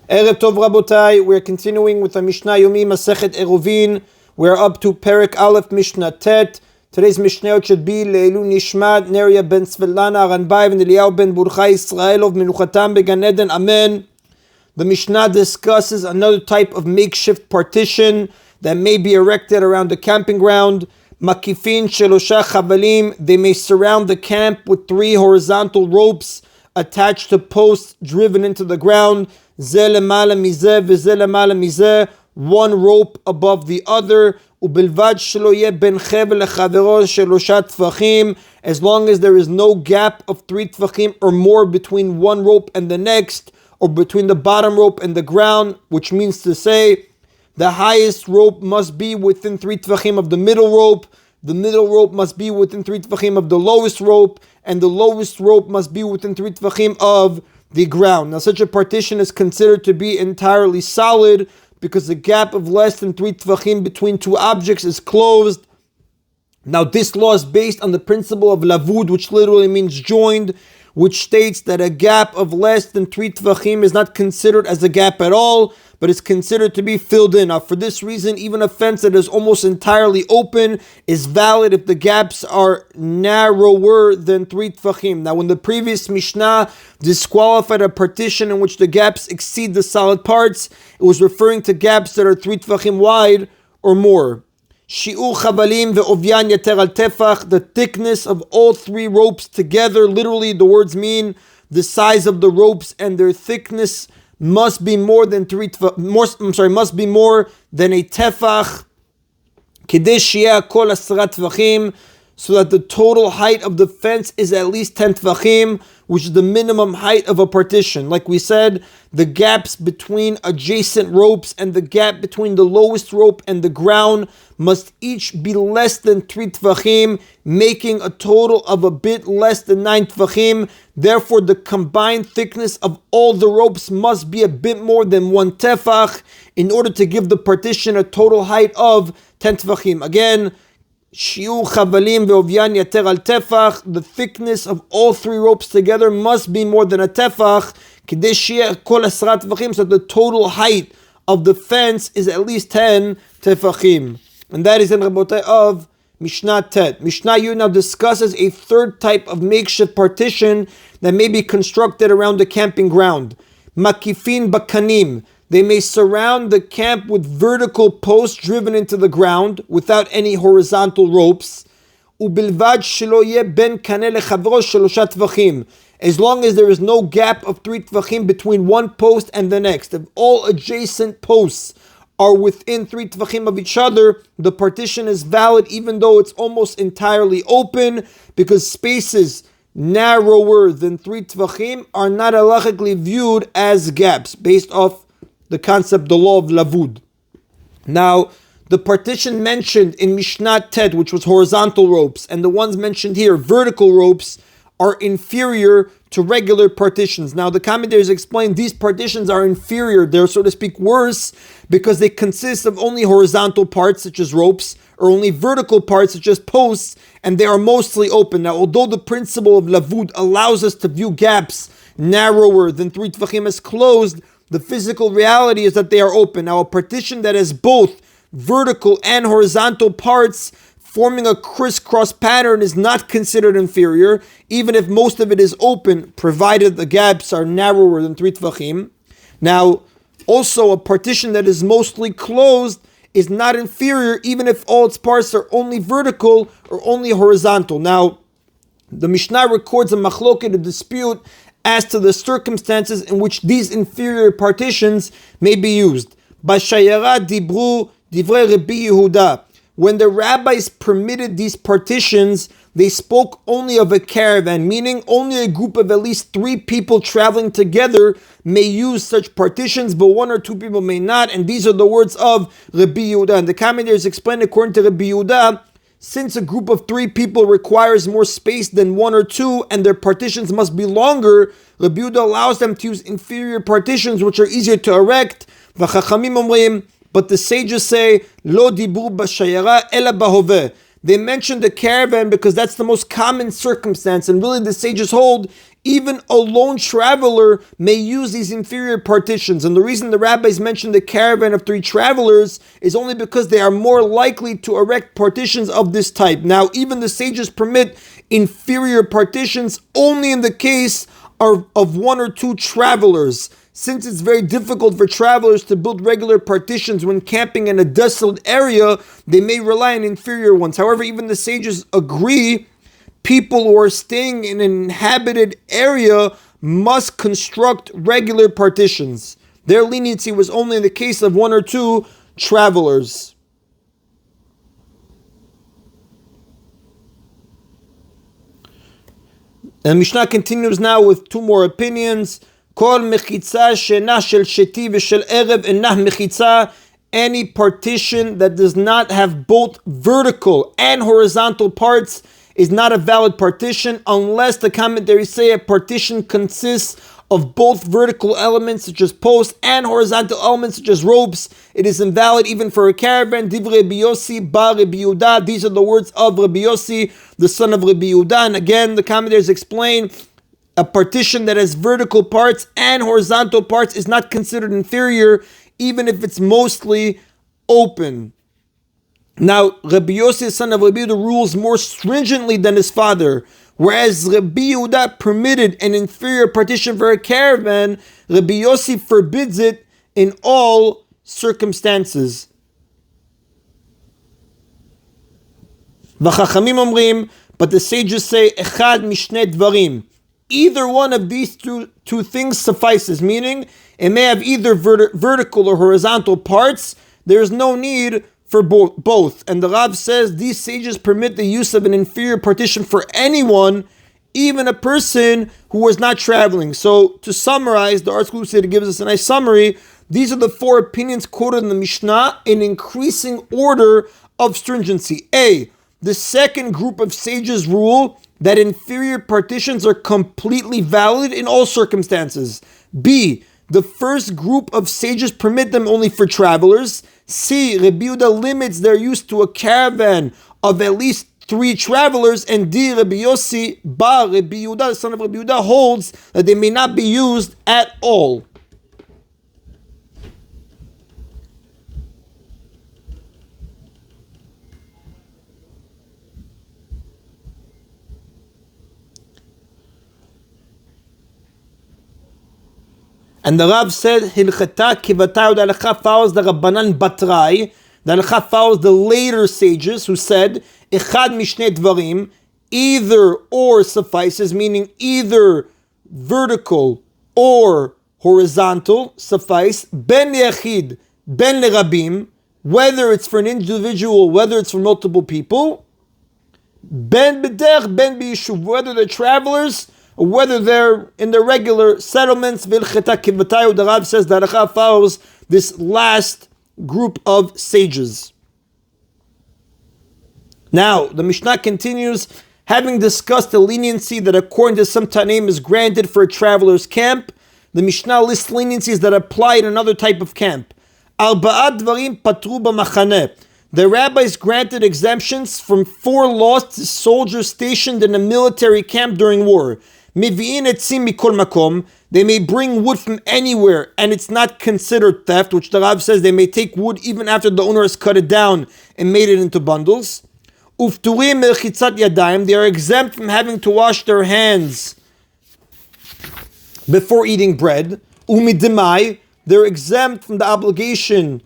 Erev Tov Rabotai, we're continuing with the Mishna Yomi Masechet Eruvin. We're up to Perek Aleph Mishnah Tet. Today's Mishnah should be Leilu Nishmat Neria ben Svelana Ranbai and Eliyahu ben Burchai Israelov Menuchatam Began Eden. Amen. The Mishnah discusses another type of makeshift partition that may be erected around the camping ground. Makifin Shelosha Chavalim. They may surround the camp with 3 horizontal ropes attached to posts driven into the ground. One rope above the other. As long as there is no gap of 3 tvachim or more between one rope and the next, or between the bottom rope and the ground, which means to say the highest rope must be within 3 tvachim of the middle rope, the middle rope must be within 3 tvachim of the lowest rope, and the lowest rope must be within 3 tvachim of the ground. Now, such a partition is considered to be entirely solid because the gap of less than 3 tvachim between 2 objects is closed. Now, this law is based on the principle of lavud, which literally means joined, which states that a gap of less than 3 tvachim is not considered as a gap at all, but is considered to be filled in. Now, for this reason, even a fence that is almost entirely open is valid if the gaps are narrower than 3 tvachim. Now, when the previous Mishnah disqualified a partition in which the gaps exceed the solid parts, it was referring to gaps that are 3 tvachim wide or more. Shi'ur chavalim ve'ovyan yater al tefach, the thickness of all 3 ropes together. Literally, the words mean the size of the ropes and their thickness must be more than must be more than a tefach. Kidei sheyeh kol 10 tvachim, so that the total height of the fence is at least 10 tvachim, which is the minimum height of a partition. Like we said, the gaps between adjacent ropes and the gap between the lowest rope and the ground must each be less than 3 tvachim, making a total of a bit less than 9 tvachim. Therefore, the combined thickness of all the ropes must be a bit more than 1 tefach in order to give the partition a total height of 10 tvachim. Again, Shi'ur chavalim ve'ovyan yater al tefach, the thickness of all 3 ropes together must be more than a tefach, kidei sheyeh kol 10 tvachim, so the total height of the fence is at least 10 tefachim. And that is in Rabotai of Mishnah Tet. Mishnah Yomi now discusses a third type of makeshift partition that may be constructed around the camping ground. Makifin bakanim. They may surround the camp with vertical posts driven into the ground without any horizontal ropes. Ubilvad shelo yeh ben kaneh lechavro shelosha tvachim. As long as there is no gap of 3 tvachim between one post and the next. If all adjacent posts are within 3 tvachim of each other, the partition is valid even though it's almost entirely open, because spaces narrower than 3 tvachim are not halachically viewed as gaps based off the concept, the law of lavud. Now, the partition mentioned in Mishnah Tet, which was horizontal ropes, and the ones mentioned here, vertical ropes, are inferior to regular partitions. Now, the commentators explain these partitions are inferior. They're, so to speak, worse because they consist of only horizontal parts, such as ropes, or only vertical parts, such as posts, and they are mostly open. Now, although the principle of lavud allows us to view gaps narrower than 3 tvachim as closed, the physical reality is that they are open. Now, a partition that has both vertical and horizontal parts forming a crisscross pattern is not considered inferior, even if most of it is open, provided the gaps are narrower than 3 tvachim. Now, also, a partition that is mostly closed is not inferior, even if all its parts are only vertical or only horizontal. Now, the Mishnah records a machloket, a dispute, as to the circumstances in which these inferior partitions may be used. Bashayara dibru divrei Rabbi Yehuda. When the rabbis permitted these partitions, they spoke only of a caravan, meaning only a group of at least 3 people traveling together may use such partitions, but 1 or 2 people may not. And these are the words of Rabbi Yehuda. And the commentators explain, according to Rabbi Yehuda, since a group of 3 people requires more space than 1 or 2, and their partitions must be longer, Rabbi Yehuda allows them to use inferior partitions which are easier to erect. But the sages say, Lo dibur b'shayara ela bahoveh. They mention the caravan because that's the most common circumstance, and really the sages hold even a lone traveler may use these inferior partitions. And the reason the rabbis mentioned the caravan of 3 travelers is only because they are more likely to erect partitions of this type. Now, even the sages permit inferior partitions only in the case of 1 or 2 travelers. Since it's very difficult for travelers to build regular partitions when camping in a desolate area, they may rely on inferior ones. However, even the sages agree people who are staying in an inhabited area must construct regular partitions. Their leniency was only in the case of 1 or 2 travelers. And Mishnah continues now with 2 more opinions. Kol mechitza shena shel sheti v'shel erev enah mechitza. Any partition that does not have both vertical and horizontal parts is not a valid partition unless the commentaries say a partition consists of both vertical elements such as posts and horizontal elements such as ropes. It is invalid even for a caravan. Divrei Rabbi Yossi bar Rabbi Yehuda. These are the words of Rabbi Yossi, the son of Rabbi Yehuda. And again, the commentators explain a partition that has vertical parts and horizontal parts is not considered inferior even if it's mostly open. Now, Rabbi Yossi, son of Rabbi Yehuda, rules more stringently than his father. Whereas Rabbi Yehuda permitted an inferior partition for a caravan, Rabbi Yossi forbids it in all circumstances. V'chachamim omrim, but the sages say, echad mishnei dvarim. Either one of these two things suffices, meaning it may have either vertical or horizontal parts. There is no need for both. And the Rav says these sages permit the use of an inferior partition for anyone, even a person who was not traveling. So to summarize, the Art School Seder gives us a nice summary. These are the 4 opinions quoted in the Mishnah in increasing order of stringency. A, the second group of sages rule that inferior partitions are completely valid in all circumstances. B, the first group of sages permit them only for travelers. C, Rabbi Yehuda limits their use to a caravan of at least 3 travelers. And D, Rabbi Yossi bar Rabbi Yehuda, the son of Rabbi Yehuda, holds that they may not be used at all. And the Rav said, Hilchata kivatay, the Halacha follows the Rabbanan Batrai. The Halacha follows the later sages who said, Echad mishnei dvarim, either or suffices, meaning either vertical or horizontal suffice. Ben yachid, ben lerabim, whether it's for an individual, whether it's for multiple people. Ben b'derech, ben b'yishuv, whether they're travelers, or whether they're in their regular settlements. Vilcheta kivatayu, the Rav says that Halacha follows this last group of sages. Now, the Mishnah continues, having discussed the leniency that according to some Tanaim is granted for a traveler's camp, the Mishnah lists leniencies that apply in another type of camp. Arba'at dvarim patru b'machaneh. The rabbis granted exemptions from 4 laws to soldiers stationed in a military camp during war. Mivi'in etzim mikol makom. They may bring wood from anywhere, and it's not considered theft, which the Rav says they may take wood even after the owner has cut it down and made it into bundles. Ufturim melchitzat yadayim. They are exempt from having to wash their hands before eating bread. Umidimai. They're exempt from the obligation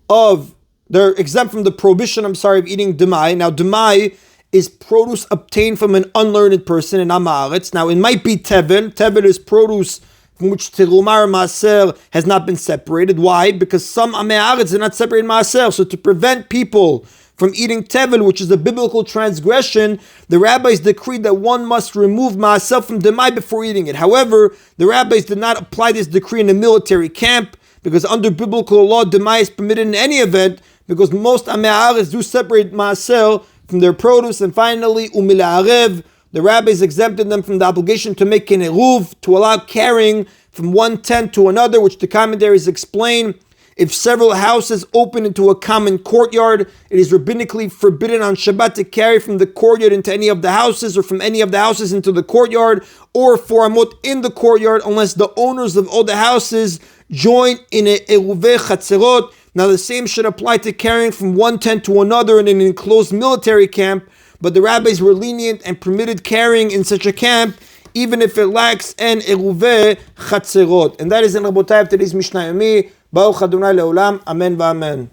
of, they're exempt from the prohibition, of eating demai. Now, demai is produce obtained from an unlearned person in Amaretz. Now, it might be tevel. Tevel is produce from which terumar maaser has not been separated. Why? Because some Amaretz are not separated maaser. So to prevent people from eating tevel, which is a biblical transgression, the rabbis decreed that one must remove maaser from demai before eating it. However, the rabbis did not apply this decree in a military camp, because under biblical law, demai is permitted in any event, because most Amaretz do separate maaser from their produce. And finally, Alayev, the rabbis exempted them from the obligation to make an eruv, to allow carrying from one tent to another, which the commentaries explain If several houses open into a common courtyard, it is rabbinically forbidden on Shabbat to carry from the courtyard into any of the houses or from any of the houses into the courtyard or 4 amot in the courtyard unless the owners of all the houses join in a Eruvin chatzerot. Now the same should apply to carrying from one tent to another in an enclosed military camp, but the rabbis were lenient and permitted carrying in such a camp even if it lacks an Eruvin chatzerot. And that is in Rabotai of today's Mishna Yomi. Baruch Adonai Leolam. Amen v'amen.